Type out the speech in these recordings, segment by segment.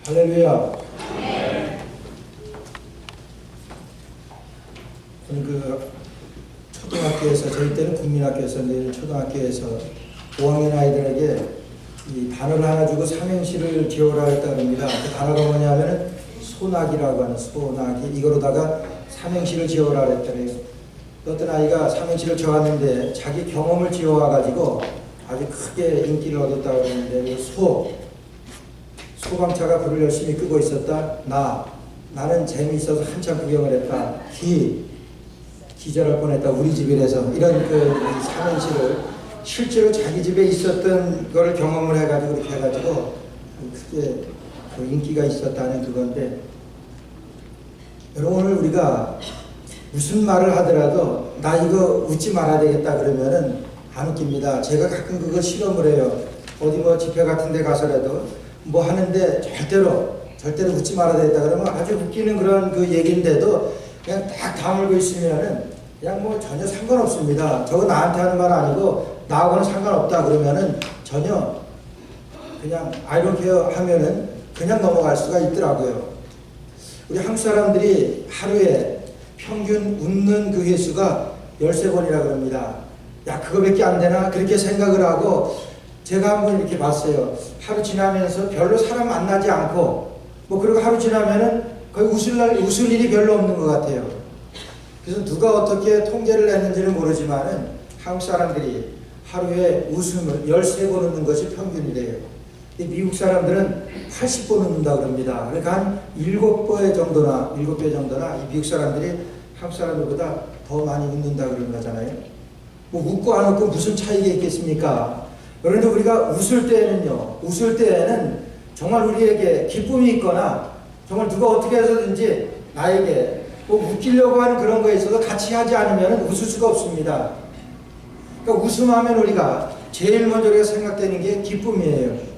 할렐루야. 저는 초등학교에서, 저희 때는 국민학교였었는데 초등학교에서 5학년 아이들에게 이 단어를 하나 주고 삼행시를 지어오라 했다고 합니다. 그 단어가 뭐냐면은 소나기라고 하는, 소나기, 이거로다가 삼행시를 지어오라 했더래요. 어떤 아이가 삼행시를 지어왔는데 자기 경험을 지어와가지고 아주 크게 인기를 얻었다고 그러는데, 소방차가 불을 열심히 끄고 있었다. 나는 재미있어서 한참 구경을 했다. 기절할 뻔했다. 우리 집이라서. 이런 삼행시를 실제로 자기 집에 있었던 걸 경험을 해가지고 이렇게 해가지고 크게 인기가 있었다는 그건데, 여러분 오늘 우리가 무슨 말을 하더라도 나 이거 웃지 말아야 되겠다 그러면은 안 웃깁니다. 제가 가끔 그거 실험을 해요. 어디 집회 같은 데 가서라도 하는데 절대로 웃지 말아야 되겠다 그러면 아주 웃기는 그런 얘기인데도 그냥 딱 다물고 있으면은 그냥 전혀 상관없습니다. 저거 나한테 하는 말 아니고 나하고는 상관없다 그러면은 전혀 그냥 I don't care 하면은 그냥 넘어갈 수가 있더라고요. 우리 한국 사람들이 하루에 평균 웃는 그 횟수가 13번이라 그럽니다. 야, 그거밖에 안 되나? 그렇게 생각을 하고, 제가 한번 이렇게 봤어요. 하루 지나면서 별로 사람 만나지 않고, 그리고 하루 지나면은 거의 웃을 일이 별로 없는 것 같아요. 그래서 누가 어떻게 통계를 냈는지는 모르지만은 한국 사람들이 하루에 웃음을 13번 웃는 것이 평균이래요. 미국 사람들은 80번 웃는다 그럽니다. 그러니까 한 7배 정도나 이 미국 사람들이 한국 사람들보다 더 많이 웃는다 그러는 거잖아요. 웃고 안 웃고 무슨 차이가 있겠습니까? 그런데 우리가 웃을 때에는 정말 우리에게 기쁨이 있거나 정말 누가 어떻게 해서든지 나에게 웃기려고 하는 그런 거에 있어서 같이 하지 않으면 웃을 수가 없습니다. 그러니까 웃음하면 우리가 제일 먼저 우리가 생각되는 게 기쁨이에요.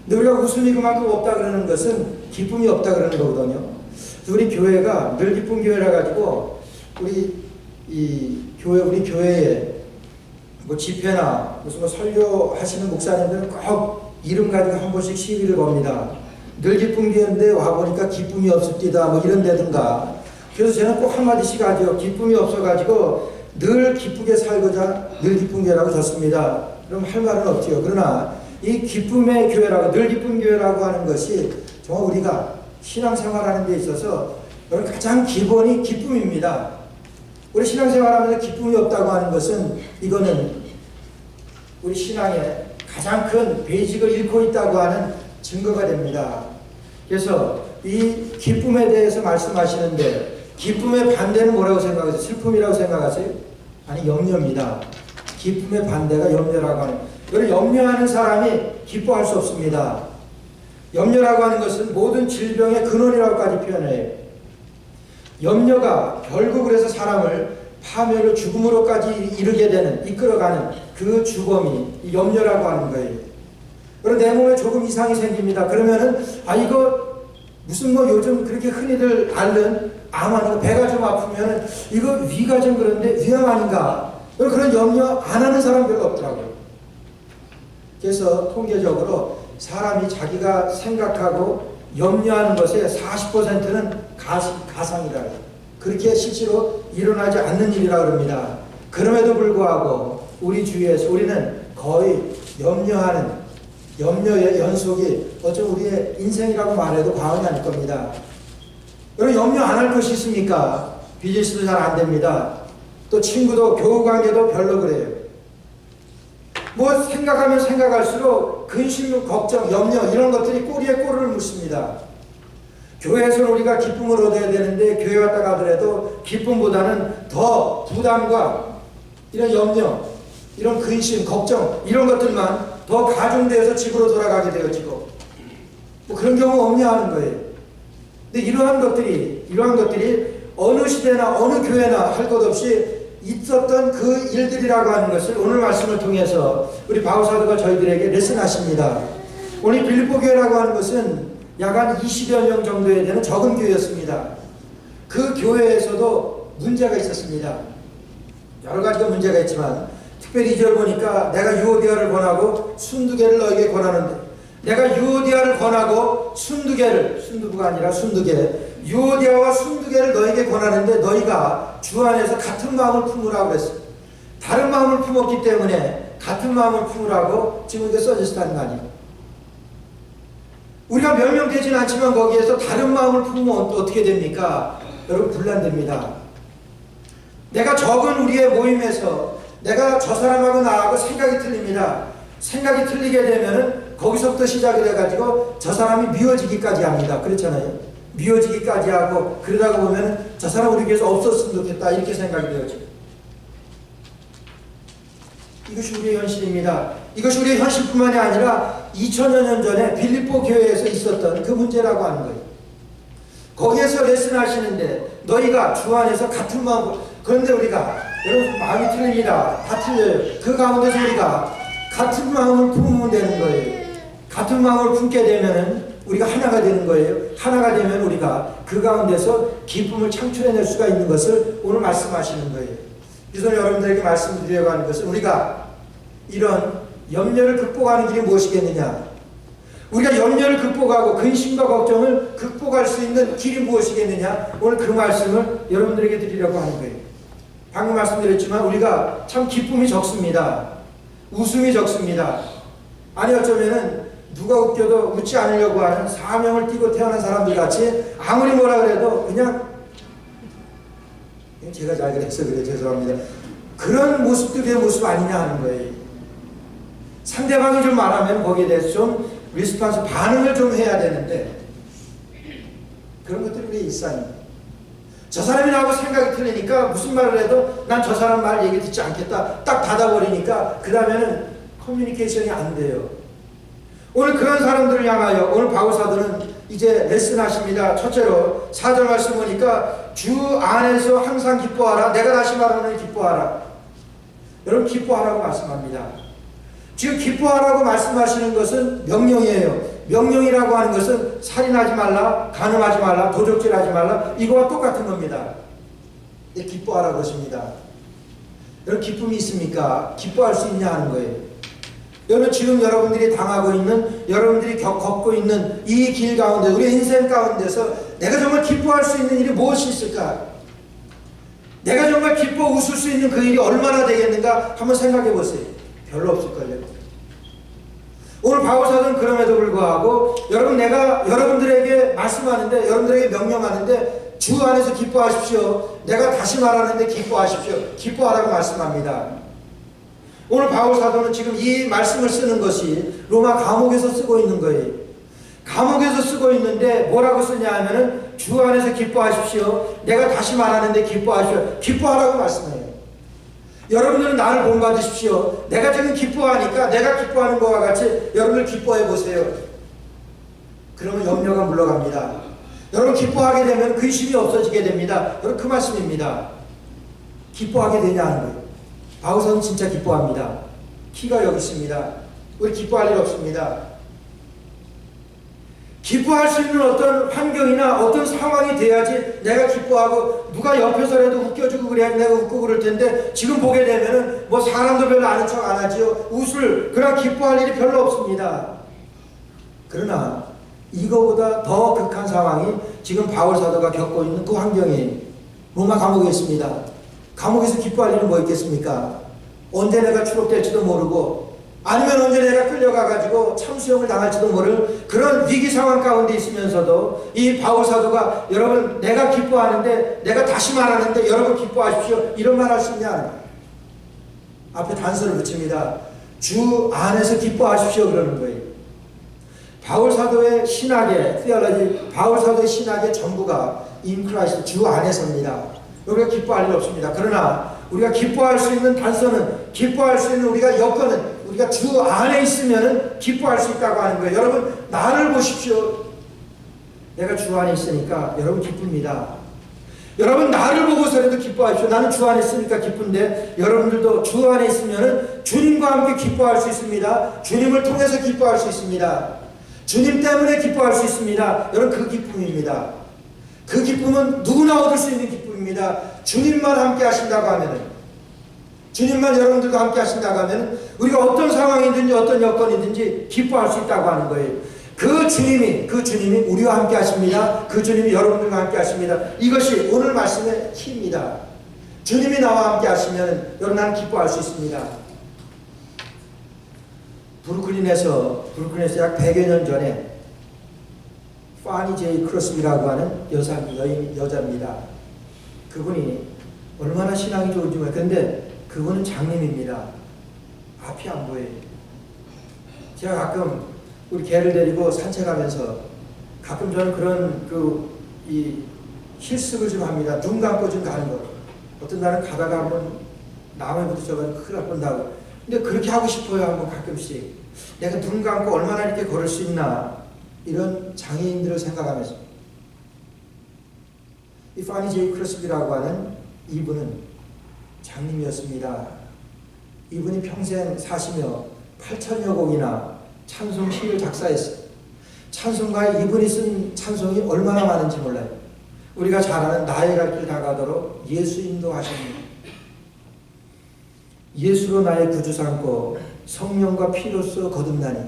근데 우리가 웃음이 그만큼 없다 그러는 것은 기쁨이 없다 그러는 거거든요. 우리 교회가 늘 기쁜 교회라 가지고 우리 교회에 집회나 무슨 설교하시는 목사님들은 꼭 이름 가지고 한 번씩 시위를 겁니다. 늘 기쁜 교회인데 와보니까 기쁨이 없습니다. 이런 데든가. 그래서 저는 꼭 한마디씩 하죠. 기쁨이 없어가지고 늘 기쁘게 살고자 늘 기쁜 교회라고 졌습니다. 그럼 할 말은 없지요. 그러나 이 기쁨의 교회라고, 늘 기쁜 교회라고 하는 것이 정말 우리가 신앙생활하는 데 있어서 가장 기본이 기쁨입니다. 우리 신앙생활하면서 기쁨이 없다고 하는 것은 이거는 우리 신앙의 가장 큰 베이직을 잃고 있다고 하는 증거가 됩니다. 그래서 이 기쁨에 대해서 말씀하시는데, 기쁨의 반대는 뭐라고 생각하세요? 슬픔이라고 생각하세요? 아니, 염려입니다. 기쁨의 반대가 염려라고 하는, 그리고 염려하는 사람이 기뻐할 수 없습니다. 염려라고 하는 것은 모든 질병의 근원이라고까지 표현해요. 염려가 결국 그래서 사람을 파멸을 죽음으로까지 이르게 되는, 이끌어가는 그 주범이 염려라고 하는 거예요. 그리고 내 몸에 조금 이상이 생깁니다. 그러면은 이거 무슨 요즘 그렇게 흔히들 앓는 암 아닌가, 배가 좀 아프면은 이거 위가 좀 그런데 위암 아닌가, 그런 염려 안 하는 사람 별로 없더라고요. 그래서 통계적으로 사람이 자기가 생각하고 염려하는 것의 40%는 가상이라, 그렇게 실제로 일어나지 않는 일이라고 합니다. 그럼에도 불구하고 우리 주위에서 우리는 거의 염려의 연속이 어쩌면 우리의 인생이라고 말해도 과언이 아닐 겁니다. 여러분, 염려 안 할 것이 있습니까? 비즈니스도 잘 안 됩니다. 또 친구도, 교우관계도 별로 그래요. 생각하면 생각할수록 근심, 걱정, 염려 이런 것들이 꼬리에 꼬리를 묻습니다. 교회에서는 우리가 기쁨을 얻어야 되는데 교회 왔다 가더라도 기쁨보다는 더 부담과 이런 염려, 이런 근심, 걱정 이런 것들만 더 가중되어서 집으로 돌아가게 되어지고 그런 경우 없냐 하는 거예요. 근데 이러한 것들이 어느 시대나 어느 교회나 할 것 없이 있었던 그 일들이라고 하는 것을 오늘 말씀을 통해서 우리 바울사도가 저희들에게 레슨하십니다. 오늘 빌립보 교회라고 하는 것은 약 한 20여 명 정도에 되는 적은 교회였습니다. 그 교회에서도 문제가 있었습니다. 여러 가지가 문제가 있지만 특별히 2절 보니까 내가 유오디아를 권하고 순두개를 너에게 권하는데, 내가 유오디아를 권하고 유오디아하고 순두개를, 순두부가 아니라 순두개, 유오디아와 순두개를 너에게 권하는데 너희가 주 안에서 같은 마음을 품으라고 그랬어. 다른 마음을 품었기 때문에 같은 마음을 품으라고 지금 이게 써져 있다는 거 아니에요. 우리가 명령되지는 않지만 거기에서 다른 마음을 품으면 어떻게 됩니까? 여러분 분란됩니다. 내가 적은 우리의 모임에서 내가 저 사람하고 나하고 생각이 틀립니다. 생각이 틀리게 되면은 거기서부터 시작이 돼가지고 저 사람이 미워지기까지 합니다. 그렇잖아요. 미워지기까지 하고 그러다가 보면 저 사람 우리 교회에서 없었으면 좋겠다 이렇게 생각이 되어져. 이것이 우리의 현실입니다. 이것이 우리의 현실뿐만이 아니라 2000여 년 전에 빌립보 교회에서 있었던 그 문제라고 하는 거예요. 거기에서 레슨하시는데 너희가 주 안에서 같은 마음, 그런데 우리가 여러분 마음이 틀립니다. 다 틀려요. 그 가운데서 우리가 같은 마음을 품으면 되는 거예요. 같은 마음을 품게 되면은 우리가 하나가 되는 거예요. 하나가 되면 우리가 그 가운데서 기쁨을 창출해낼 수가 있는 것을 오늘 말씀하시는 거예요. 그래서 여러분들에게 말씀드리려고 하는 것은 우리가 이런 염려를 극복하는 길이 무엇이겠느냐? 우리가 염려를 극복하고 근심과 걱정을 극복할 수 있는 길이 무엇이겠느냐? 오늘 그 말씀을 여러분들에게 드리려고 하는 거예요. 방금 말씀드렸지만 우리가 참 기쁨이 적습니다. 웃음이 적습니다. 아니 어쩌면은 누가 웃겨도 웃지 않으려고 하는 사명을 띠고 태어난 사람들 같이 아무리 뭐라 그래도 그냥 제가 잘 그래서 그래 죄송합니다. 그런 모습도 내 모습 아니냐 하는 거예요. 상대방이 좀 말하면 거기에 대해서 좀 리스폰스 반응을 좀 해야 되는데 그런 것들이 우리의 일상입니다. 저 사람이 나하고 생각이 틀리니까 무슨 말을 해도 난 저 사람 말 얘기 듣지 않겠다 딱 닫아버리니까 그 다음에는 커뮤니케이션이 안 돼요. 오늘 그런 사람들을 향하여 오늘 바울사도는 이제 레슨하십니다. 첫째로 4절 말씀 보니까 주 안에서 항상 기뻐하라. 내가 다시 말하노니 기뻐하라. 여러분 기뻐하라고 말씀합니다. 지금 기뻐하라고 말씀하시는 것은 명령이에요. 명령이라고 하는 것은 살인하지 말라, 간음하지 말라, 도적질하지 말라 이거와 똑같은 겁니다. 기뻐하라고 하십니다. 여러분 기쁨이 있습니까? 기뻐할 수 있냐 하는 거예요. 여러분 지금 여러분들이 당하고 있는 여러분들이 걷고 있는 이 길 가운데 우리 인생 가운데서 내가 정말 기뻐할 수 있는 일이 무엇이 있을까? 내가 정말 기뻐 웃을 수 있는 그 일이 얼마나 되겠는가 한번 생각해 보세요. 별로 없을걸요. 오늘 바울사도는 그럼에도 불구하고 여러분 내가 여러분들에게 말씀하는데 여러분들에게 명령하는데 주 안에서 기뻐하십시오. 내가 다시 말하는데 기뻐하십시오. 기뻐하라고 말씀합니다. 오늘 바울사도는 지금 이 말씀을 쓰는 것이 로마 감옥에서 쓰고 있는 거예요. 감옥에서 쓰고 있는데 뭐라고 쓰냐 하면은 주 안에서 기뻐하십시오. 내가 다시 말하는데 기뻐하십시오. 기뻐하라고 말씀해요. 여러분들은 나를 본받으십시오. 내가 지금 기뻐하니까 내가 기뻐하는 것과 같이 여러분들 기뻐해 보세요. 그러면 염려가 물러갑니다. 여러분 기뻐하게 되면 근심이 없어지게 됩니다. 여러분 그 말씀입니다. 기뻐하게 되냐 하는 거예요. 바울사도는 진짜 기뻐합니다. 키가 여기 있습니다. 우리 기뻐할 일 없습니다. 기뻐할 수 있는 어떤 환경이나 어떤 상황이 돼야지 내가 기뻐하고 누가 옆에서라도 웃겨주고 그래야 내가 웃고 그럴 텐데 지금 보게 되면은 뭐 사람도 별로 아는 척 안 하지요. 웃을 그런 기뻐할 일이 별로 없습니다. 그러나 이거보다 더 극한 상황이 지금 바울사도가 겪고 있는 그 환경이 로마 감옥에 있습니다. 감옥에서 기뻐할 일은 뭐 있겠습니까? 언제 내가 추록될지도 모르고 아니면 언제 내가 끌려가가지고 참수형을 당할지도 모를 그런 위기 상황 가운데 있으면서도 이 바울사도가 여러분 내가 기뻐하는데 내가 다시 말하는데 여러분 기뻐하십시오 이런 말 할 수 있냐? 앞에 단서를 붙입니다. 주 안에서 기뻐하십시오 그러는 거예요. 바울사도의 신학의 theology, 바울사도의 신학의 전부가 in Christ 주 안에서입니다. 우리가 기뻐할 일 없습니다. 그러나 우리가 기뻐할 수 있는 단서는 기뻐할 수 있는 우리가 여건은 우리가 주 안에 있으면 기뻐할 수 있다고 하는 거예요. 여러분 나를 보십시오. 내가 주 안에 있으니까 여러분 기쁩니다. 여러분 나를 보고서라도 기뻐하십시오. 나는 주 안에 있으니까 기쁜데 여러분들도 주 안에 있으면 주님과 함께 기뻐할 수 있습니다. 주님을 통해서 기뻐할 수 있습니다. 주님 때문에 기뻐할 수 있습니다. 여러분 그 기쁨입니다. 그 기쁨은 누구나 얻을 수 있는 기쁨입니다. 주님만 함께 하신다고 하면은, 주님만 여러분들과 함께 하신다고 하면은 우리가 어떤 상황이든지 어떤 여건이든지 기뻐할 수 있다고 하는 거예요. 그 주님이 우리와 함께 하십니다. 그 주님이 여러분들과 함께 하십니다. 이것이 오늘 말씀의 키입니다. 주님이 나와 함께 하시면 여러분 나는 기뻐할 수 있습니다. 브루클린에서 약 100여 년 전에 파니 제이 크로스비라고 하는 여자입니다. 그분이 얼마나 신앙이 좋은지 몰라요. 근데 그분은 장님입니다. 앞이 안 보여요. 제가 가끔 우리 개를 데리고 산책하면서 가끔 저는 그런 이 실습을 좀 합니다. 눈 감고 좀 가는 거. 어떤 날은 가다가 한번 나무에 부딪혀가지고 큰일 날 뻔다고. 근데 그렇게 하고 싶어요. 한번 가끔씩. 내가 눈 감고 얼마나 이렇게 걸을 수 있나. 이런 장애인들을 생각하면서. 이 파니 제이 크로스비라고 하는 이분은 장님이었습니다. 이분이 평생 사시며 8천여 곡이나 찬송 시를 작사했어요. 찬송가에 이분이 쓴 찬송이 얼마나 많은지 몰라요. 우리가 잘 아는 나의 갈 길 다가도록 예수 인도하십니다. 예수로 나의 구주 삼고 성령과 피로써 거듭나니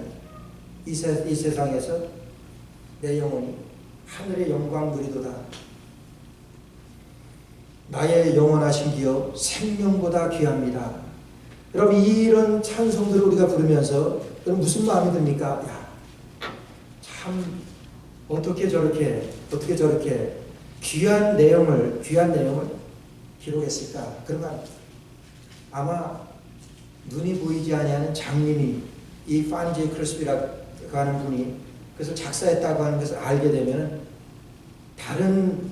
이 세상에서 내 영혼이 하늘의 영광 누리도다. 나의 영원하신 기업 생명보다 귀합니다. 여러분 이런 찬송들을 우리가 부르면서 여러분 무슨 마음이 듭니까? 야, 참 어떻게 저렇게 귀한 내용을 기록했을까? 그러면 아마 눈이 보이지 아니하는 장님이 이 파니 제이 크로스비라고 하는 분이 그것을 작사했다고 하는 것을 알게 되면 다른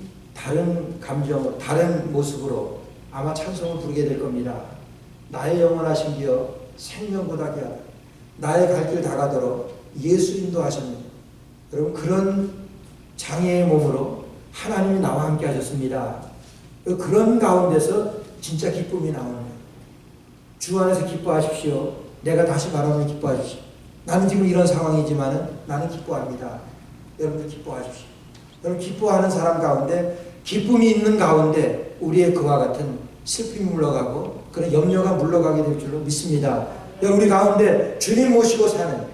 감정으로 다른 모습으로 아마 찬송을 부르게 될 겁니다. 나의 영원하신 기여 생명보다 귀하다. 나의 갈 길 다가도록 예수 인도하십니다. 여러분 그런 장애의 몸으로 하나님이 나와 함께 하셨습니다. 그런 가운데서 진짜 기쁨이 나오는 거예요. 주 안에서 기뻐하십시오. 내가 다시 말하면 기뻐하십시오. 나는 지금 이런 상황이지만 나는 기뻐합니다. 여러분들 기뻐하십시오. 여러분 기뻐하는 사람 가운데 기쁨이 있는 가운데 우리의 그와 같은 슬픔이 물러가고 그런 염려가 물러가게 될 줄로 믿습니다. 여러분 우리 가운데 주님 모시고 사는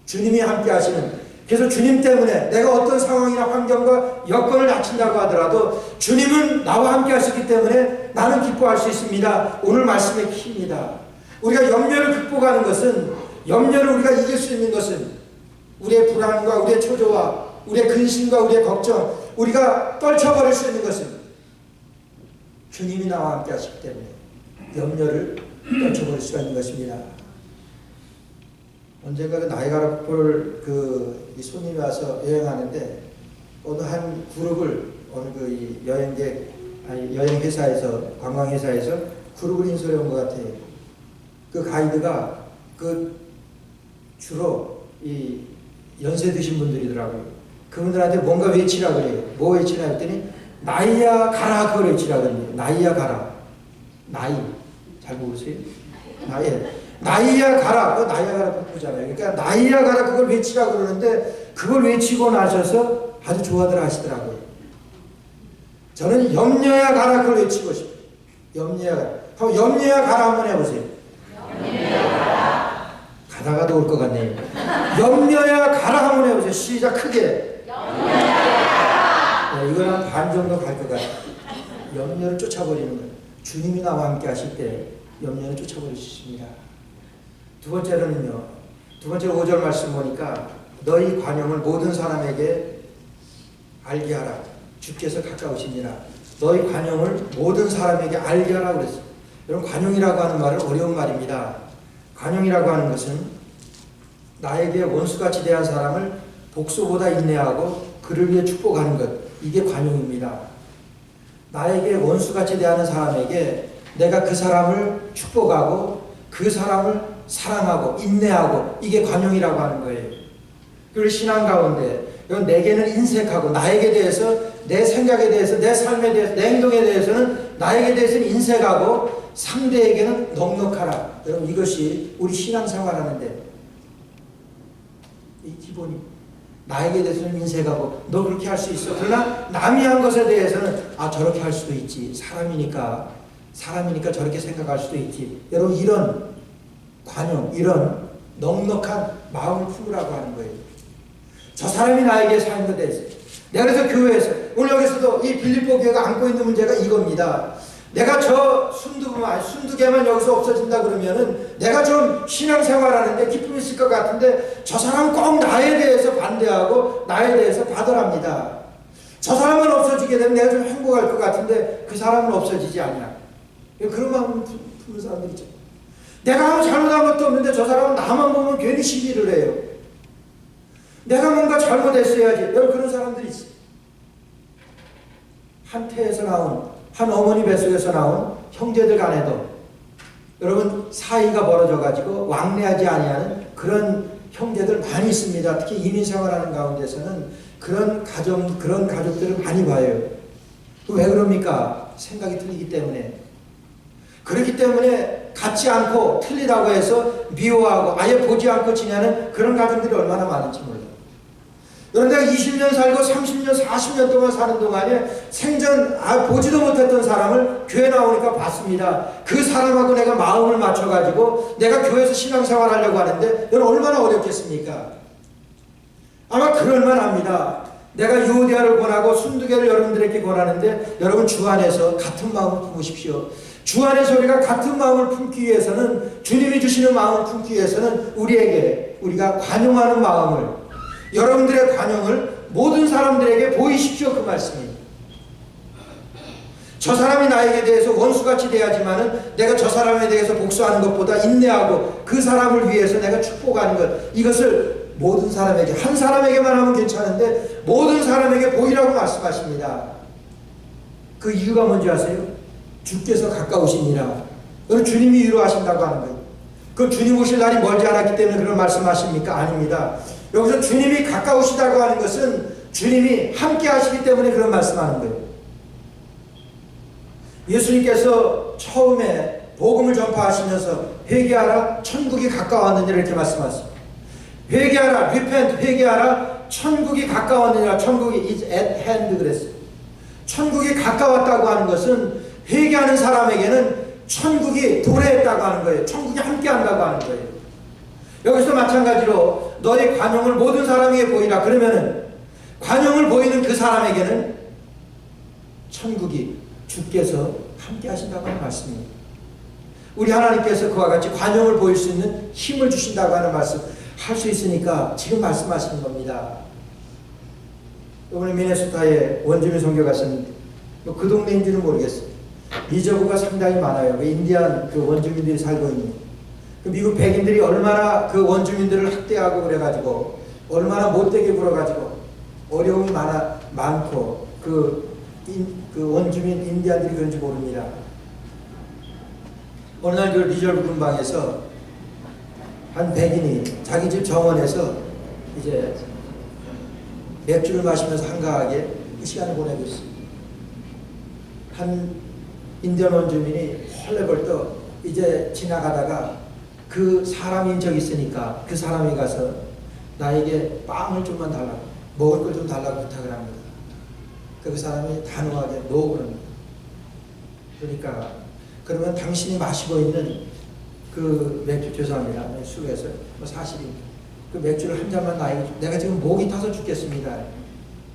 주님이 함께 하시는 그래서 주님 때문에 내가 어떤 상황이나 환경과 여건을 닥친다고 하더라도 주님은 나와 함께 하시기 때문에 나는 기뻐할 수 있습니다. 오늘 말씀의 키입니다. 우리가 염려를 극복하는 것은 염려를 우리가 이길 수 있는 것은 우리의 불안과 우리의 초조와 우리의 근심과 우리의 걱정 우리가 떨쳐버릴 수 있는 것은 주님이 나와 함께 하시기 때문에 염려를 떨쳐버릴 수가 있는 것입니다. 언젠가 그 나이가라폴 이 손님이 와서 여행하는데 어느 한 그룹을 어느 여행회사에서 관광회사에서 그룹을 인솔해 온 것 같아요. 그 가이드가 주로 이 연세 드신 분들이더라고요. 그분들한테 뭔가 외치라 그래요. 뭐 외치라 했더니 나이야 가라 그걸 외치라 그래요. 나이야 가라. 나이 잘 모르세요? 나이야 가라. 그 나이야 가라 보잖아요. 그러니까 나이야 가라 그걸 외치라 그러는데 그걸 외치고 나셔서 아주 좋아들 하시더라고요. 저는 염려야 가라 그걸 외치고 싶어요. 염려야 가라. 한번 염려야 가라 한번 해보세요. 염려야 가라. 가다가도 올 것 같네요. 염려야 가라 한번 해보세요. 시작 크게. 염려야 가라. 네, 이건 한 반 정도 갈 것 같아요. 염려를 쫓아버리는 거예요. 주님이 나와 함께 하실 때 염려를 쫓아버릴 수 있습니다. 두 번째로는요. 두 번째로 5절 말씀 보니까 너희 관용을 모든 사람에게 알게 하라. 주께서 가까우시니라. 너희 관용을 모든 사람에게 알게 하라 그랬어요. 여러분 관용이라고 하는 말은 어려운 말입니다. 관용이라고 하는 것은 나에게 원수같이 대한 사람을 복수보다 인내하고 그를 위해 축복하는 것. 이게 관용입니다. 나에게 원수같이 대하는 사람에게 내가 그 사람을 축복하고 그 사람을 사랑하고 인내하고 이게 관용이라고 하는 거예요. 그리고 신앙 가운데 이건 내게는 인색하고 나에게 대해서 내 생각에 대해서 내 삶에 대해서 내 행동에 대해서는 나에게 대해서는 인색하고 상대에게는 넉넉하라. 여러분 이것이 우리 신앙생활 하는데 이 기본이 나에게 대해서는 인색하고 너 그렇게 할 수 있어. 그러나 남이 한 것에 대해서는 저렇게 할 수도 있지. 사람이니까 저렇게 생각할 수도 있지. 여러분 이런 관용, 이런 넉넉한 마음을 품으라고 하는 거예요. 저 사람이 나에게 삶이 됐어요. 내가 그래서 교회에서 오늘 여기서도 이 빌립보 교회가 안고 있는 문제가 이겁니다. 내가 저 순두개만 여기서 없어진다 그러면은 내가 좀 신앙생활하는데 기쁨이 있을 것 같은데 저 사람은 꼭 나에 대해서 반대하고 나에 대해서 받으랍니다. 저 사람은 없어지게 되면 내가 좀 행복할 것 같은데 그 사람은 없어지지 않냐. 그런 마음을 품는 사람들이죠. 내가 아무 잘못한 것도 없는데 저 사람은 나만 보면 괜히 시기를 해요. 내가 뭔가 잘못했어야지. 여러분 그런 사람들이 있어요. 한 태에서 나온 한 어머니 뱃속에서 나온 형제들 간에도 여러분 사이가 벌어져 가지고 왕래하지 아니하는 그런 형제들 많이 있습니다. 특히 이민 생활하는 가운데서는 그런 가족들을 많이 봐요. 왜 그럽니까? 생각이 틀리기 때문에. 그렇기 때문에 같지 않고 틀리다고 해서 미워하고 아예 보지 않고 지내는 그런 가정들이 얼마나 많은지 몰라요. 그런데 20년 살고 30년, 40년 동안 사는 동안에 생전 보지도 못했던 사람을 교회 나오니까 봤습니다. 그 사람하고 내가 마음을 맞춰가지고 내가 교회에서 신앙생활 하려고 하는데 여러분 얼마나 어렵겠습니까? 아마 그럴만 합니다. 내가 유오디아를 권하고 순두개를 여러분들에게 권하는데 여러분 주 안에서 같은 마음을 품으십시오. 주 안에서 우리가 같은 마음을 품기 위해서는 주님이 주시는 마음을 품기 위해서는 우리가 관용하는 마음을 여러분들의 관용을 모든 사람들에게 보이십시오. 그 말씀입니다. 저 사람이 나에게 대해서 원수같이 대하지만은 내가 저 사람에 대해서 복수하는 것보다 인내하고 그 사람을 위해서 내가 축복하는 것 이것을 모든 사람에게 한 사람에게만 하면 괜찮은데 모든 사람에게 보이라고 말씀하십니다. 그 이유가 뭔지 아세요? 주께서 가까우시니라. 그건 주님이 위로하신다고 하는 거예요. 그럼 주님 오실 날이 멀지 않았기 때문에 그런 말씀하십니까? 아닙니다. 여기서 주님이 가까우시다고 하는 것은 주님이 함께 하시기 때문에 그런 말씀하는 거예요. 예수님께서 처음에 복음을 전파하시면서 회개하라 천국이 가까웠느니라 이렇게 말씀하셨어요. 회개하라 repent 회개하라 천국이 가까웠느니라 천국이 is at hand 그랬어요. 천국이 가까웠다고 하는 것은 회개하는 사람에게는 천국이 도래했다고 하는 거예요. 천국이 함께 한다고 하는 거예요. 여기서 마찬가지로 너의 관용을 모든 사람에게 보이라. 그러면은 관용을 보이는 그 사람에게는 천국이 주께서 함께 하신다고 하는 말씀입니다. 우리 하나님께서 그와 같이 관용을 보일 수 있는 힘을 주신다고 하는 말씀 할 수 있으니까 지금 말씀하시는 겁니다. 이번에 미네소타에 원주민 선교 갔었는데 그 동네인지는 모르겠어요. 리저브가 상당히 많아요. 그 인디안 그 원주민들이 살고 있는. 그 미국 백인들이 얼마나 그 원주민들을 학대하고 그래가지고 얼마나 못되게 굴어가지고 어려움이 많고 그 원주민 인디안들이 그런지 모릅니다. 어느 날 그 리저브 근방에서 한 백인이 자기 집 정원에서 이제 맥주를 마시면서 한가하게 그 시간을 보내고 있습니다. 한 인디언 원주민이 헐레벌떡 이제 지나가다가 그 사람인 적 있으니까 그 사람이 가서 나에게 빵을 좀만 달라고 먹을 걸 좀 달라고 부탁을 합니다. 그 사람이 단호하게 노 그럽니다. 그러니까 그러면 당신이 마시고 있는 그 맥주 죄송합니다. 술에서 뭐 사실입니다. 그 맥주를 한 잔만 나에게 내가 지금 목이 타서 죽겠습니다.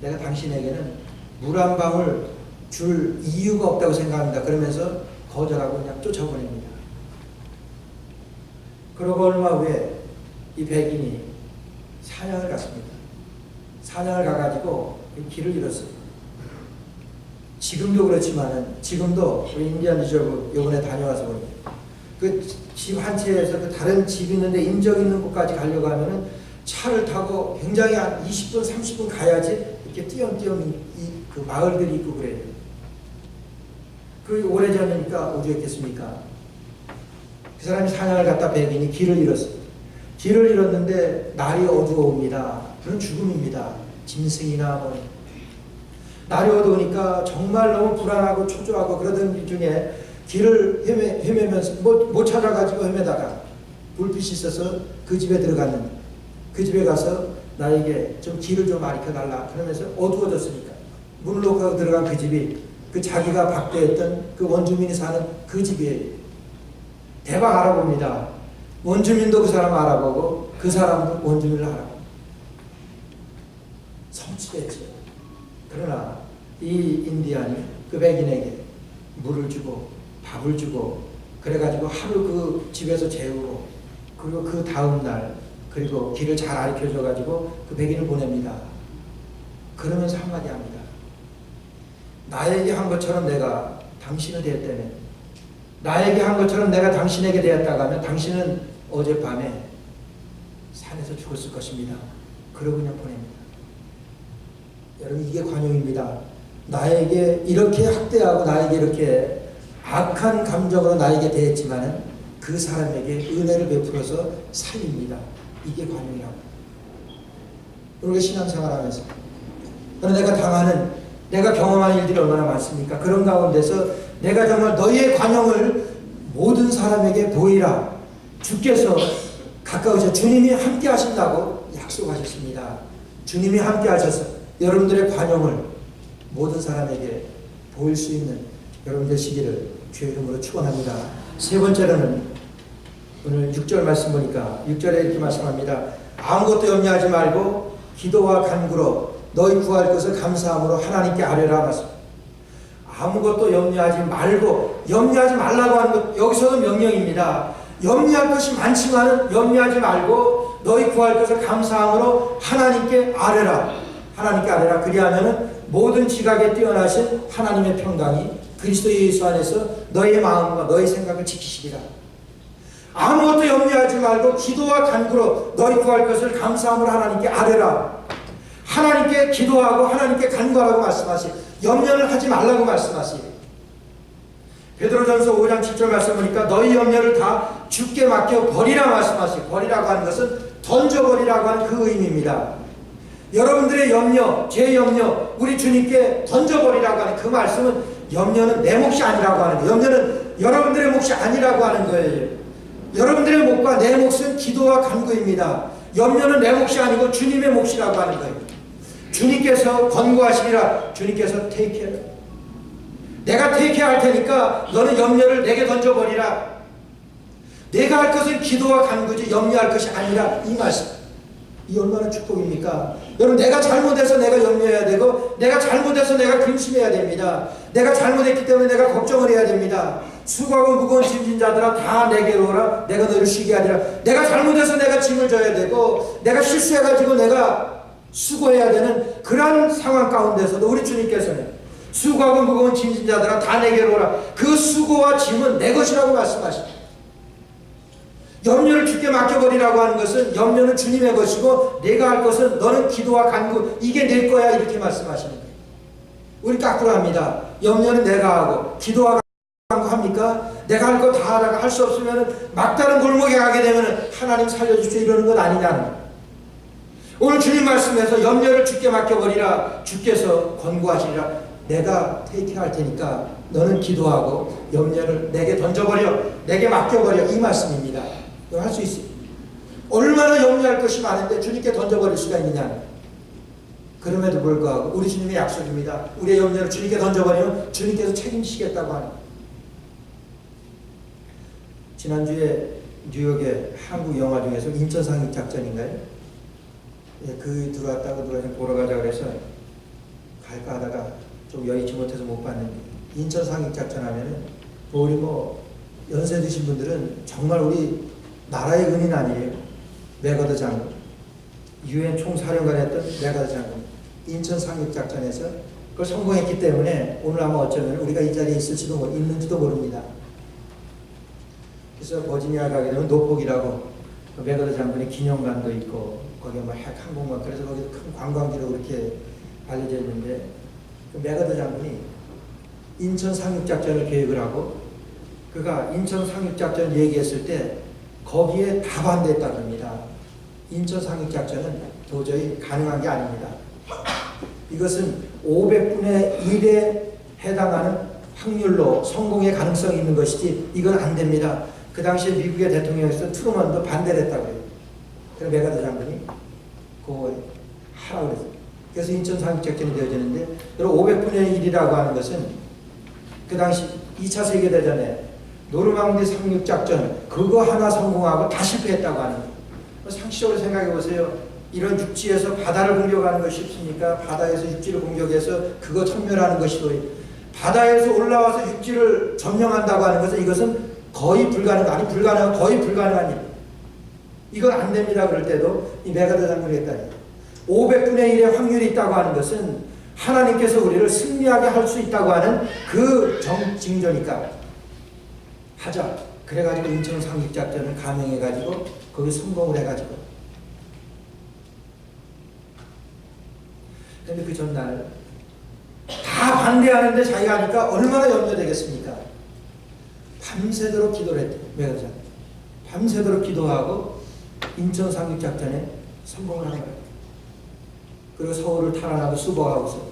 내가 당신에게는 물 한 방울 줄 이유가 없다고 생각합니다. 그러면서 거절하고 그냥 쫓아보냅니다. 그러고 얼마 후에 이 백인이 사냥을 갔습니다. 사냥을 가가지고 길을 잃었어요. 지금도 그렇지만은 지금도 그 인디안 리저브 요번에 다녀와서 보니 그 집 한 채에서 그 다른 집 있는데 인적 있는 곳까지 가려고 하면은 차를 타고 굉장히 한 20분 30분 가야지 이렇게 띄엄띄엄 그 마을들이 있고 그래요. 그 오래전이니까 어디였겠습니까? 그 사람이 사냥을 갔다 백인이 길을 잃었어요. 길을 잃었는데 날이 어두워옵니다. 그런 죽음입니다. 짐승이나 뭐 날이 어두우니까 정말 너무 불안하고 초조하고 그러던 중에 길을 헤매면서 못 찾아가지고 헤매다가 불빛이 있어서 그 집에 들어갔는데 그 집에 가서 나에게 좀 길을 좀 가르쳐달라 그러면서 어두워졌으니까 문을 놓고 들어간 그 집이 그 자기가 박대했던 그 원주민이 사는 그 집이에요. 대박 알아봅니다. 원주민도 그 사람 알아보고 그 사람도 원주민을 알아보고 성취됐죠. 그러나 이 인디안이 그 백인에게 물을 주고 밥을 주고 그래가지고 하루 그 집에서 재우고 그리고 그 다음 날 그리고 길을 잘 가르쳐줘가지고 그 백인을 보냅니다. 그러면서 한마디 합니다. 나에게 한 것처럼 내가 당신을 대했다면, 나에게 한 것처럼 내가 당신에게 대했다고 하면 당신은 어젯밤에 산에서 죽었을 것입니다. 그러고 그냥 보냅니다. 여러분, 이게 관용입니다. 나에게 이렇게 학대하고 나에게 이렇게 악한 감정으로 나에게 대했지만은 그 사람에게 은혜를 베풀어서 살립니다. 이게 관용이라고. 우리가 신앙생활 하면서 내가 경험한 일들이 얼마나 많습니까? 그런 가운데서 내가 정말 너희의 관용을 모든 사람에게 보이라. 주께서 가까우셔. 주님이 함께 하신다고 약속하셨습니다. 주님이 함께 하셔서 여러분들의 관용을 모든 사람에게 보일 수 있는 여러분들 시기를 주의 이름으로 축원합니다. 세 번째로는 오늘 6절 말씀 보니까 6절에 이렇게 말씀합니다. 아무것도 염려하지 말고 기도와 간구로 너희 구할 것을 감사함으로 하나님께 아뢰라 말씀. 아무것도 염려하지 말고, 염려하지 말라고 하는 것, 여기서도 명령입니다. 염려할 것이 많지만은 염려하지 말고 너희 구할 것을 감사함으로 하나님께 아뢰라. 하나님께 아뢰라. 그리하면은 모든 지각에 뛰어나신 하나님의 평강이 그리스도 예수 안에서 너의 마음과 너의 생각을 지키시리라. 아무것도 염려하지 말고 기도와 간구로 너희 구할 것을 감사함으로 하나님께 아뢰라. 하나님께 기도하고 하나님께 간구하라고 말씀하시고 염려를 하지 말라고 말씀하시고 베드로전서 5장 7절 말씀 보니까 너희 염려를 다 주께 맡겨 버리라 말씀하시고 버리라고 하는 것은 던져버리라고 하는 그 의미입니다. 여러분들의 염려, 제 염려 우리 주님께 던져버리라고 하는 그 말씀은 염려는 내 몫이 아니라고 하는 거예요. 염려는 여러분들의 몫이 아니라고 하는 거예요. 여러분들의 몫과 내 몫은 기도와 간구입니다. 염려는 내 몫이 아니고 주님의 몫이라고 하는 거예요. 주님께서 권고하시리라. 주님께서 테이크해라. 내가 테이크할 테니까 너는 염려를 내게 던져버리라. 내가 할 것은 기도와 간구지 염려할 것이 아니라 이 말씀. 이 얼마나 축복입니까? 여러분, 내가 잘못해서 내가 염려해야 되고 내가 잘못해서 내가 근심해야 됩니다. 내가 잘못했기 때문에 내가 걱정을 해야 됩니다. 수고하고 무거운 짐진 자들아 다 내게로 오라. 내가 너를 쉬게 하리라. 내가 잘못해서 내가 짐을 져야 되고 내가 실수해가지고 내가 수고해야 되는 그런 상황 가운데서도 우리 주님께서는 수고하고 무거운 짐진 자들아 다 내게로 오라. 그 수고와 짐은 내 것이라고 말씀하십니다. 염려를 주께 맡겨버리라고 하는 것은 염려는 주님의 것이고 내가 할 것은 너는 기도와 간구 이게 내 거야 이렇게 말씀하시는 거예요. 우리 거꾸로 합니다. 염려는 내가 하고 기도와 간구 합니까? 내가 할 거 다 하다가 할 수 없으면 막다른 골목에 가게 되면 하나님 살려주십시오 이러는 것 아니냐는 거예요. 오늘 주님 말씀에서 염려를 주께 맡겨버리라. 주께서 권고하시리라. 내가 테이킹할 테니까 너는 기도하고 염려를 내게 던져버려. 내게 맡겨버려. 이 말씀입니다. 이거 할 수 있어요. 얼마나 염려할 것이 많은데 주님께 던져버릴 수가 있느냐. 그럼에도 불구하고 우리 주님의 약속입니다. 우리의 염려를 주님께 던져버리면 주님께서 책임지시겠다고 하는. 지난주에 뉴욕의 한국 영화 중에서 인천 상륙 작전인가요? 예, 그 들어왔다고 누가 좀 보러 가자 그래서 갈까 하다가 좀 여의치 못해서 못 봤는데 인천 상륙 작전 하면은 우리 연세 드신 분들은 정말 우리 나라의 은인 아니에요. 메가더 장군, 유엔 총사령관 했던 메가더 장군 인천 상륙 작전에서 그걸 성공했기 때문에 오늘 아마 어쩌면 우리가 이 자리에 있는지도 모릅니다. 그래서 버지니아 가게 되면 노폭이라고 그 메가더 장군의 기념관도 있고 거기에 핵 항공관 그래서 거기서 큰 관광지로 그렇게 알려져 있는데 그 메가더 장군이 인천 상륙작전을 계획을 하고 그가 인천 상륙작전 얘기했을 때 거기에 다 반대했다고 합니다. 인천 상륙작전은 도저히 가능한 게 아닙니다. 이것은 500분의 1에 해당하는 확률로 성공의 가능성이 있는 것이지 이건 안 됩니다. 그 당시에 미국의 대통령이었던 트루먼도 반대를 했다고 해요. 그래서 메가더 장군이 그거 하라고 그랬어요. 그래서 인천 상륙작전이 되어지는데 500분의 1이라고 하는 것은 그 당시 2차 세계대전에 노르망디 상륙작전 그거 하나 성공하고 다 실패했다고 하는 거예요. 상식적으로 생각해 보세요. 이런 육지에서 바다를 공격하는 것이 쉽습니까? 바다에서 육지를 공격해서 그거 청멸하는 것이고, 바다에서 올라와서 육지를 점령한다고 하는 것은 이것은 거의 불가능한, 아니 불가능한, 거의 불가능한 일. 이건 안 됩니다. 그럴 때도 이 메가더 장군이 했다니. 500분의 1의 확률이 있다고 하는 것은 하나님께서 우리를 승리하게 할 수 있다고 하는 그 징조니까 하자. 그래가지고 인천 상륙작전을 감행해가지고 거기 성공을 해가지고. 근데 그 전날 다 반대하는데 자기가 하니까 얼마나 염려되겠습니까? 밤새도록 기도를 했대요. 메가더 장군. 밤새도록 기도하고 인천 상륙작전에 성공을 한 거예요. 그리고 서울을 탈환하고 수복하고서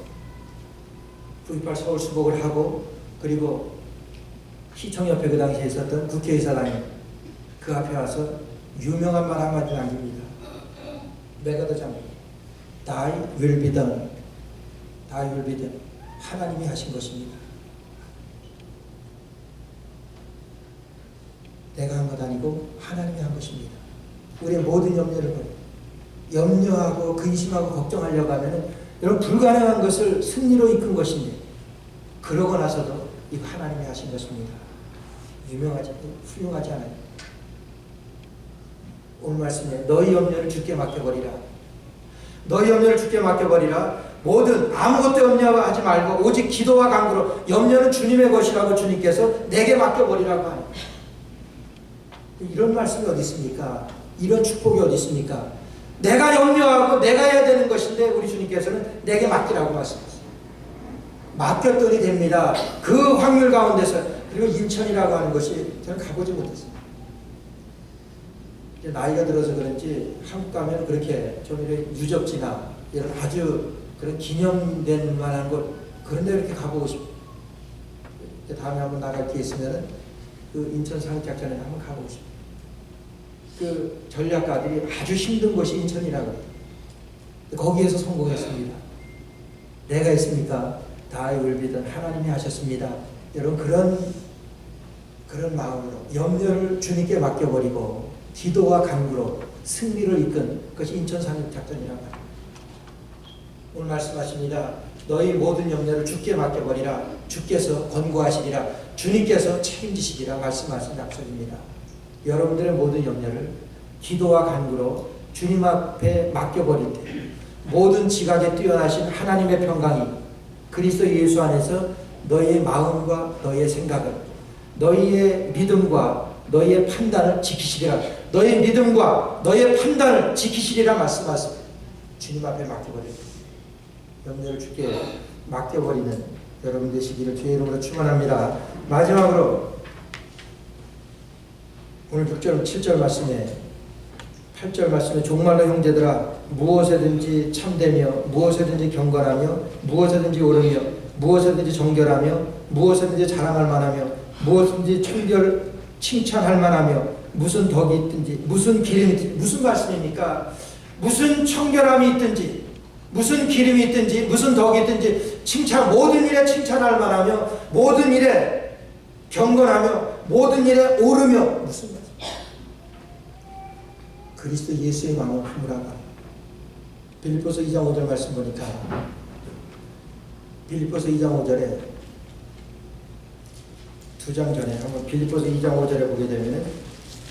9.28 서울 수복을 하고, 그리고 시청 옆에 그 당시에 있었던 국회의사당이 그 앞에 와서 유명한 말 한마디 남깁니다. 메가더 장군, Thy will be done. Thy will be done. 하나님이 하신 것입니다. 내가 한 것 아니고 하나님이 한 것입니다. 우리의 모든 염려를 버려. 염려하고 근심하고 걱정하려고 하면 여러분 불가능한 것을 승리로 이끈 것인데, 그러고 나서도 이거 하나님이 하신 것입니다. 유명하지, 훌륭하지 않아요? 오늘 말씀에 너희 염려를 주께 맡겨버리라. 너희 염려를 주께 맡겨버리라. 모든 아무것도 염려하지 말고 오직 기도와 간구로, 염려는 주님의 것이라고 주님께서 내게 맡겨버리라고 하니. 이런 말씀이 어디 있습니까? 이런 축복이 어디 있습니까? 내가 염려하고 내가 해야 되는 것인데 우리 주님께서는 내게 맡기라고 말씀하셨어요. 맡겼더니 됩니다. 그 확률 가운데서. 그리고 인천이라고 하는 것이 저는 가보지 못했어요. 이제 나이가 들어서 그런지 한국 가면 그렇게 좀 이렇게 유적지나 이런 아주 그런 기념된 만한 곳, 그런 데 이렇게 가보고 싶어요. 다음에 한번 나갈 기회 있으면 그 인천 상륙작전에 한번 가보고 싶어요. 그 전략가들이 아주 힘든 곳이 인천이라고 해요. 거기에서 성공했습니다. 내가 했습니까? Thy will be done. 하나님이 하셨습니다. 여러분 그런 마음으로 염려를 주님께 맡겨버리고 기도와 간구로 승리를 이끈 것이 인천 상륙작전이라고 합니다. 오늘 말씀하십니다. 너희 모든 염려를 주께 맡겨버리라. 주께서 권고하시리라. 주님께서 책임지시리라 말씀하신 약속입니다. 여러분들의 모든 염려를 기도와 간구로 주님 앞에 맡겨버릴 때 모든 지각에 뛰어나신 하나님의 평강이 그리스도 예수 안에서 너희의 마음과 너희의 생각을, 너희의 믿음과 너희의 판단을 지키시리라. 너희의 믿음과 너희의 판단을 지키시리라 말씀하십니다. 주님 앞에 맡겨버릴 때 염려를 주께 맡겨버리는 여러분 되시기를 주의 이름으로 축원합니다. 마지막으로 오늘 6절 7절 말씀에 8절 말씀에 종말로 형제들아 무엇에든지 참되며 무엇에든지 경건하며 무엇에든지 옳으며 무엇에든지 정결하며 무엇에든지 자랑할 만하며 무엇든지 청결 칭찬할 만하며 무슨 덕이 있든지 무슨 기름이 있든지. 무슨 말씀입니까? 무슨 청결함이 있든지 무슨 기름이 있든지 무슨 덕이 있든지 모든 일에 칭찬할 만하며 모든 일에 경건하며 모든 일에 오르며. 무슨 말씀? 그리스도 예수의 마음을 품으라고. 빌립보서 2장 5절 말씀 보니까 빌립보서 2장 5절에 2장 전에 한번 빌립보서 2장 5절에 보게 되면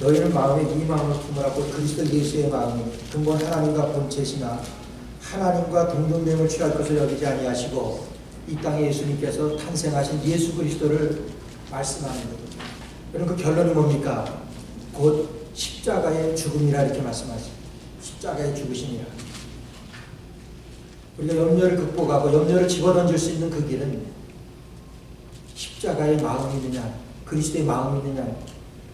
너희는 마음에 이 마음을 품으라고. 그리스도 예수의 마음이 근본 하나님과 본체시나 하나님과 동등됨을 취할 것을 여기지 아니하시고 이 땅에 예수님께서 탄생하신 예수 그리스도를 말씀하는 거예요. 여러분 그 결론이 뭡니까? 곧 십자가의 죽음이라 이렇게 말씀하시죠. 십자가의 죽으심이라. 우리가 염려를 극복하고 염려를 집어던질 수 있는 그 길은 십자가의 마음이느냐 그리스도의 마음이느냐.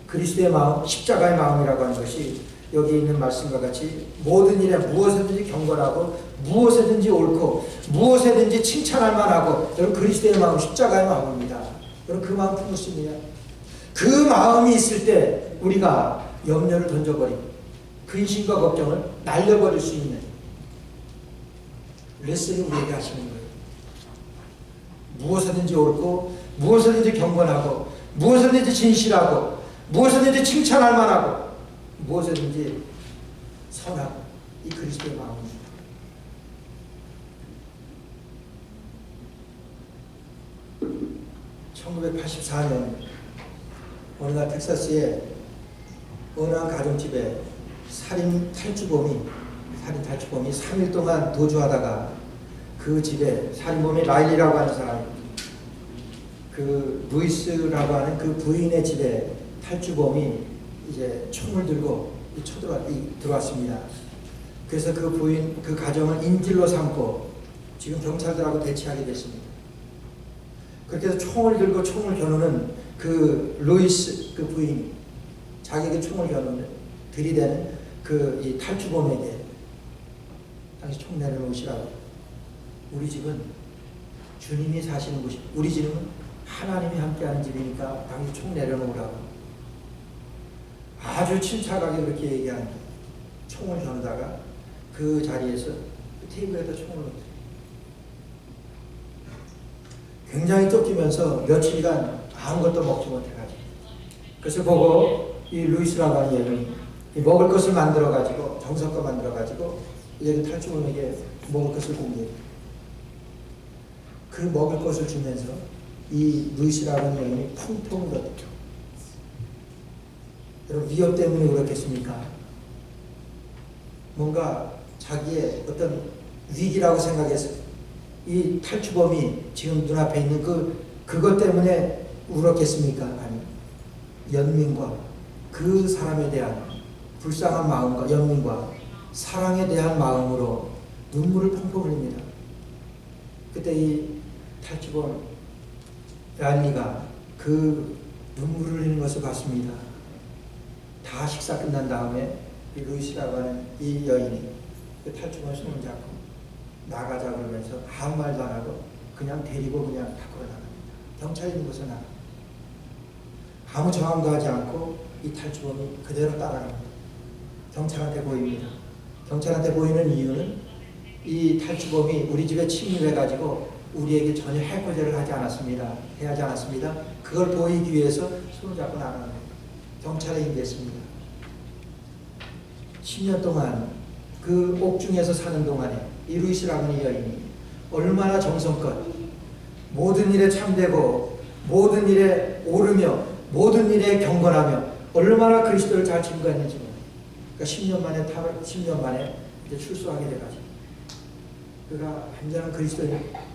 그리스도의 마음, 십자가의 마음이라고 하는 것이 여기 있는 말씀과 같이 모든 일에 무엇에든지 경건하고 무엇에든지 옳고 무엇에든지 칭찬할 만하고. 여러분 그리스도의 마음, 십자가의 마음입니다. 여러분 그 마음 품을 수 있느냐? 그 마음이 있을 때 우리가 염려를 던져버리고 근심과 걱정을 날려버릴 수 있는 레슨을 우리에게 하시는 거예요. 무엇이든지 옳고 무엇이든지 경건하고 무엇이든지 진실하고 무엇이든지 칭찬할 만하고 무엇이든지 선하고 이 그리스도의 마음입니다. (1984년) 어느 날 텍사스의 어느 한 가정집에 살인 탈주범이 3일 동안 도주하다가 그 집에 살인범이 라일리라고 하는 사람, 그 루이스라고 하는 그 부인의 집에 탈주범이 이제 총을 들고 들어왔습니다. 그래서 그 부인, 그 가정을 인질로 삼고 지금 경찰들하고 대치하게 됐습니다. 그렇게 해서 총을 들고 총을 겨누는 그 루이스 그 부인, 자기에게 총을 겨누는 들이대는 그 이 탈주범에게 당시 총 내려놓으시라고. 우리 집은 주님이 사시는 곳이, 우리 집은 하나님이 함께하는 집이니까 당시 총 내려놓으라고. 아주 침착하게 그렇게 얘기하는 거예요. 총을 겨누다가 그 자리에서 그 테이블에다 총을 놓더래요. 굉장히 쫓기면서 며칠간 아무것도 먹지 못해가지고, 그래서 보고 이 루이스라고 하는 얘는 먹을 것을 만들어가지고, 정성껏 만들어가지고 이제 그 탈주범에게 먹을 것을 공개해요. 그 먹을 것을 주면서 이 루이스라고 하는 여인이 펑펑 울었죠. 여러분, 위협 때문에 그렇겠습니까? 뭔가 자기의 어떤 위기라고 생각해서 이 탈주범이 지금 눈앞에 있는 그것 때문에 울었겠습니까? 아니, 연민과 그 사람에 대한 불쌍한 마음과 연민과 사랑에 대한 마음으로 눈물을 펑펑 흘립니다. 그때 이 탈주범 랄리가 그 눈물을 흘리는 것을 봤습니다. 다 식사 끝난 다음에 이 루이스라고 하는 이 여인이 그 탈주범 손을 잡고 나가자 그러면서 아무 말도 안 하고 그냥 데리고 그냥 밖으로 나갑니다. 경찰이 있는 곳에 나갑니다. 아무 저항도 하지 않고 이 탈주범이 그대로 따라갑니다. 경찰한테 보입니다. 경찰한테 보이는 이유는 이 탈주범이 우리 집에 침입해가지고 우리에게 전혀 해코지를 하지 않았습니다. 해하지 않았습니다. 그걸 보이기 위해서 손을 잡고 나갑니다. 경찰에 인계했습니다. 10년 동안 그 옥중에서 사는 동안에 이 루이스라는 이 여인이 얼마나 정성껏 모든 일에 참되고 모든 일에 오르며 모든 일에 경건하며 얼마나 그리스도를 잘 증거했는지. 그러니까 10년 만에 이제 출소하게 돼가지고 그가 완전한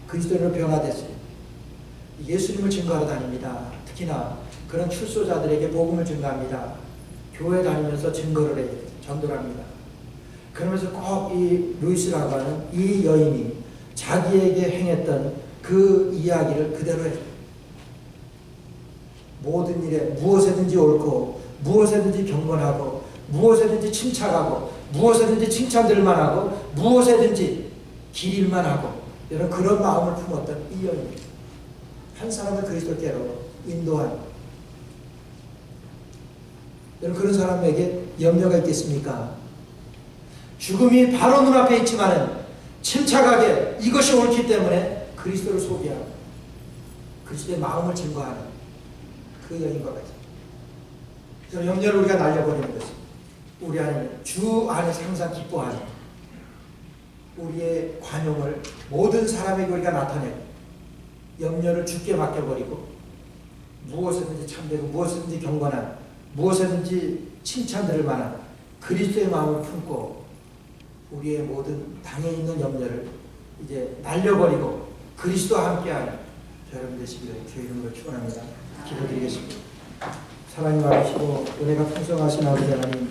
그리스도인으로 변화됐어요. 예수님을 증거하러 다닙니다. 특히나 그런 출소자들에게 복음을 증거합니다. 교회 다니면서 증거를 해요. 전도를 합니다. 그러면서 꼭 이 루이스라고 하는 이 여인이 자기에게 행했던 그 이야기를 그대로 해요. 모든 일에 무엇에든지 옳고 무엇에든지 경건하고 무엇에든지 침착하고 무엇에든지 칭찬들만 하고 무엇에든지 기릴만 하고 이런 그런 마음을 품었던 이 여인, 한 사람을 그리스도께로 인도한 여러분, 그런 사람에게 염려가 있겠습니까? 죽음이 바로 눈앞에 있지만은 침착하게 이것이 옳기 때문에 그리스도를 소개하고 그리스도의 마음을 증거하는 그 여인과 같아요. 그래서 염려를 우리가 날려버리는 것입니다. 우리 안에 주 안에서 항상 기뻐하는 우리의 관용을 모든 사람에게 우리가 나타내고 염려를 주께 맡겨버리고 무엇에든지 참되고 무엇에든지 경건한 무엇에든지 칭찬들을 만한 그리스도의 마음을 품고 우리의 모든 당에 있는 염려를 이제 날려버리고 그리스도와 함께하는 여러분 되시기를 주의 이름으로 축원합니다. 기도드리겠습니다. 사랑이 많으시고 은혜가 풍성하신 아버지 하나님,